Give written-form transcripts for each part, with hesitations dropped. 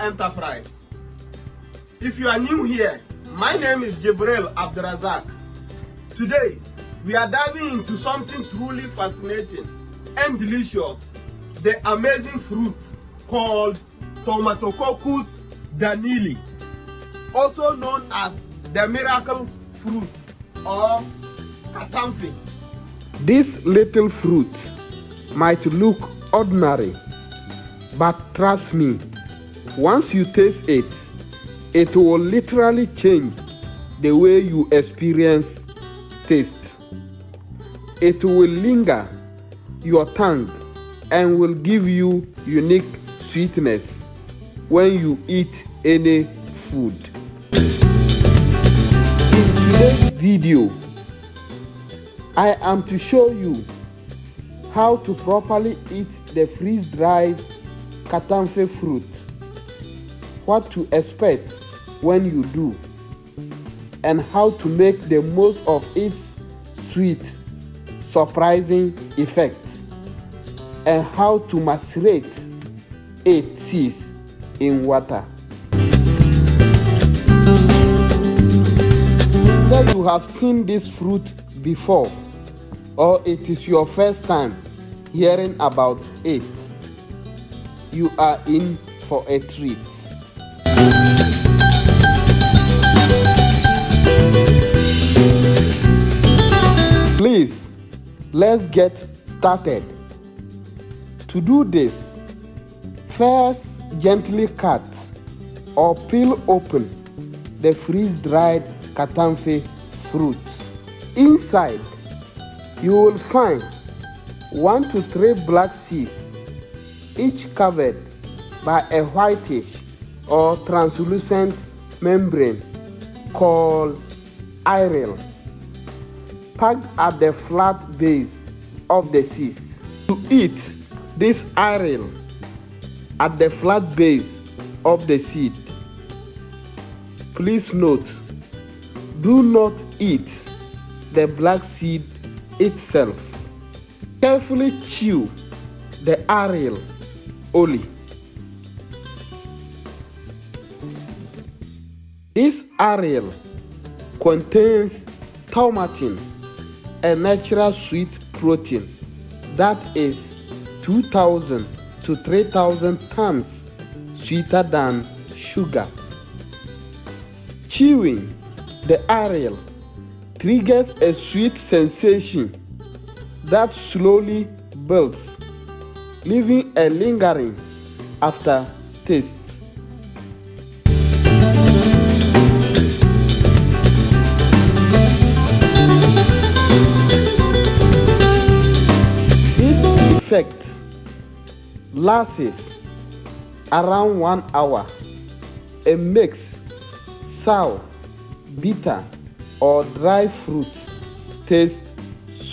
enterprise. If you are new here, my name is Jibril Abdurazak. Today, we are diving into something truly fascinating and delicious, the amazing fruit called Thaumatococcus daniellii, also known as the miracle fruit or Katemfe. This little fruit might look ordinary, but trust me, once you taste it, it will literally change the way you experience taste. It will linger your tongue and will give you unique sweetness when you eat any food. In today's video, I am to show you how to properly eat the freeze-dried Katemfe fruit, what to expect when you do, and how to make the most of its sweet, surprising effect, and how to macerate its seeds in water. Whether you have seen this fruit before or it is your first time hearing about it, you are in for a treat. Please, let's get started. To do this, first gently cut or peel open the freeze-dried Katemfe fruit. Inside, you will find 1 to 3 black seeds, each covered by a whitish or translucent membrane called aril, packed at the flat base of the seeds. To eat this aril at the flat base of the seed, please note, do not eat the black seed itself. Carefully chew the aril only. This aril contains thaumatin, a natural sweet protein that is 2,000 to 3,000 times sweeter than sugar. Chewing the aril triggers a sweet sensation that slowly builds, leaving a lingering aftertaste. This effect lasts around 1 hour and makes sour, bitter, or dry fruit taste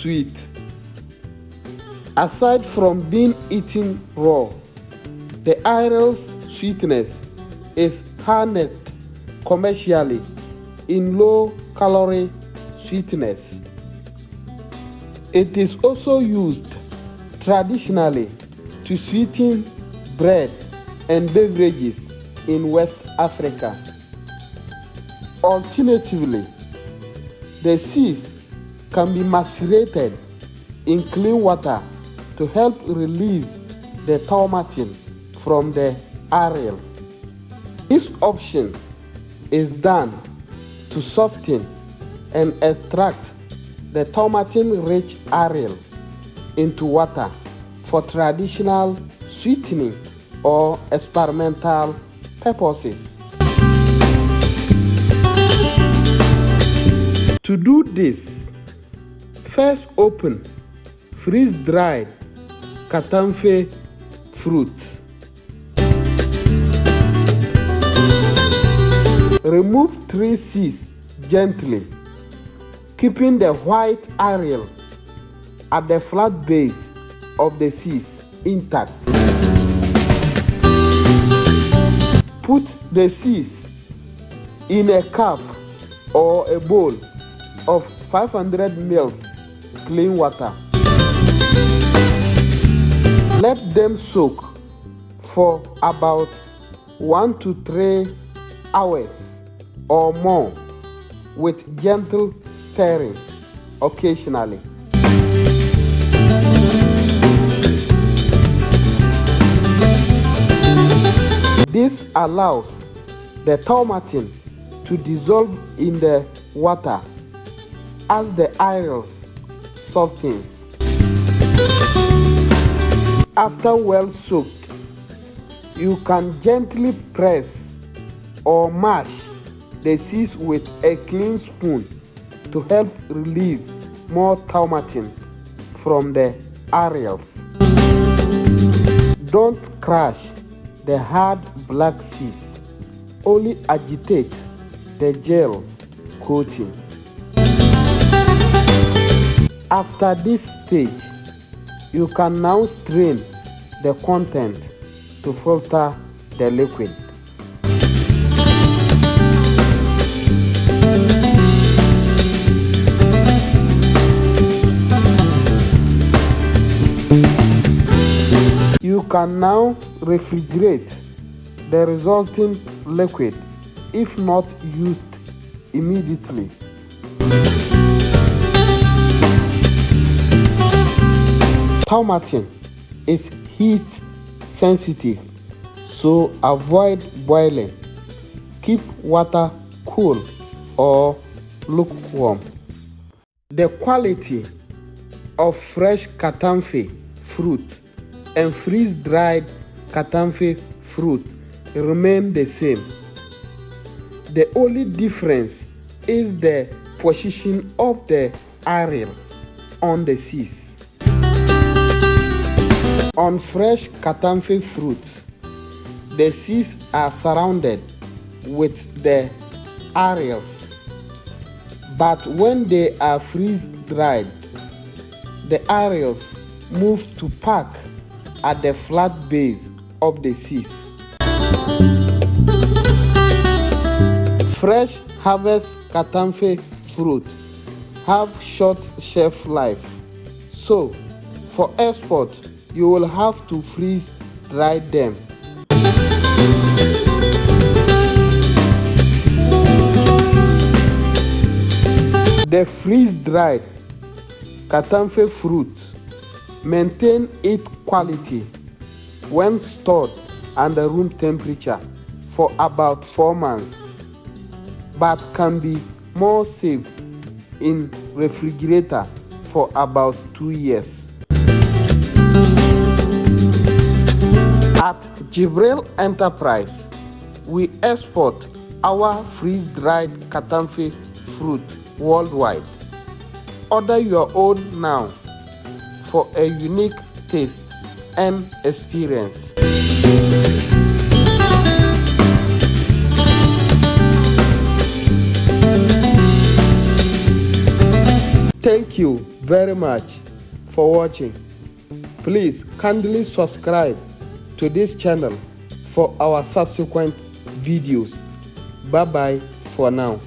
sweet. Aside from being eaten raw, the aril's sweetness is harnessed commercially in low-calorie sweetness. It is also used traditionally to sweeten bread and beverages in West Africa. Alternatively, the seeds can be macerated in clean water to help release the thaumatin from the aril. This option is done to soften and extract the thaumatin-rich aril into water for traditional sweetening or experimental purposes. To do this, first open freeze-dried Katemfe fruit. Remove 3 seeds gently, keeping the white aril at the flat base of the seeds intact. Put the seeds in a cup or a bowl of 500 ml clean water. Let them soak for about 1 to 3 hours or more with gentle stirring occasionally. This allows the thaumatin to dissolve in the water as the aerials softens. After well soaked, you can gently press or mash the seeds with a clean spoon to help release more thaumatin from the aerials. Don't crush the hard black seeds, only agitate the gel coating. After this stage, you can now strain the content to filter the liquid. You can now refrigerate the resulting liquid if not used immediately. Thaumatin is heat sensitive, so avoid boiling. Keep water cool or lukewarm. The quality of fresh Katemfe fruit and freeze-dried Katemfe fruit remain the same. The only difference is the position of the aerial on the seeds. On fresh Katemfe fruits, the seeds are surrounded with the aerials, but when they are freeze-dried, the aerials move to pack at the flat base of the seeds. Fresh harvest Katemfe fruit have short shelf life, so for export you will have to freeze dry them. The freeze-dried Katemfe fruit maintain its quality when stored under room temperature for about 4 months, but can be more safe in refrigerator for about 2 years. At Jibril Enterprise, we export our freeze-dried Katemfe fruit worldwide. Order your own now for a unique taste and experience. Thank you very much for watching. Please kindly subscribe to this channel for our subsequent videos. Bye bye for now.